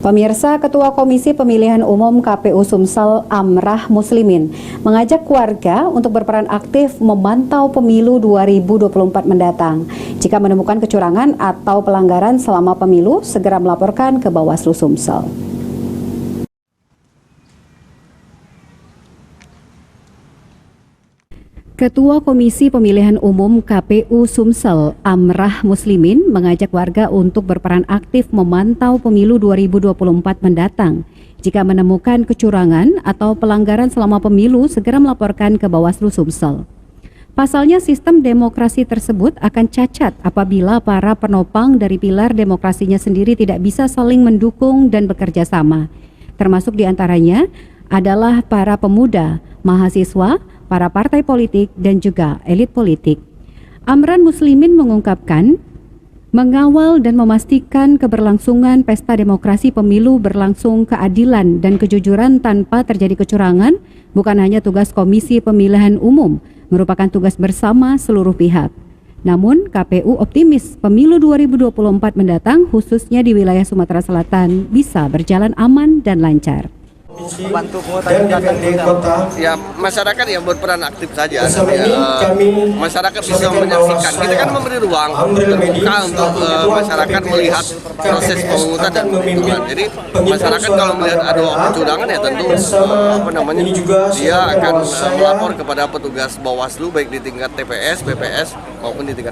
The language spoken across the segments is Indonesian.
Pemirsa, Ketua Komisi Pemilihan Umum KPU Sumsel Amrah Muslimin mengajak warga untuk berperan aktif memantau pemilu 2024 mendatang. Jika menemukan kecurangan atau pelanggaran selama pemilu, segera melaporkan ke Bawaslu Sumsel. Ketua Komisi Pemilihan Umum KPU Sumsel Amrah Muslimin mengajak warga untuk berperan aktif memantau pemilu 2024 mendatang. Jika menemukan kecurangan atau pelanggaran selama pemilu, segera melaporkan ke Bawaslu Sumsel. Pasalnya, sistem demokrasi tersebut akan cacat apabila para penopang dari pilar demokrasinya sendiri tidak bisa saling mendukung dan bekerja sama. Termasuk diantaranya adalah para pemuda, mahasiswa, para partai politik, dan juga elit politik. Amrah Muslimin mengungkapkan, mengawal dan memastikan keberlangsungan pesta demokrasi pemilu berlangsung keadilan dan kejujuran tanpa terjadi kecurangan bukan hanya tugas Komisi Pemilihan Umum, merupakan tugas bersama seluruh pihak. Namun, KPU optimis pemilu 2024 mendatang, khususnya di wilayah Sumatera Selatan, bisa berjalan aman dan lancar. Membantu kota ya, masyarakat yang berperan aktif saja. Masyarakat bisa menyaksikan. Kita kan memberi ruang terbuka untuk masyarakat melihat proses pemungutan dan penghitungan. Jadi masyarakat kalau melihat ada kecurangan ya tentu dia akan melapor kepada petugas Bawaslu baik di tingkat TPS, BPS maupun di tingkat.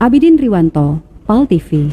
Abidin Riwanto, PAL TV.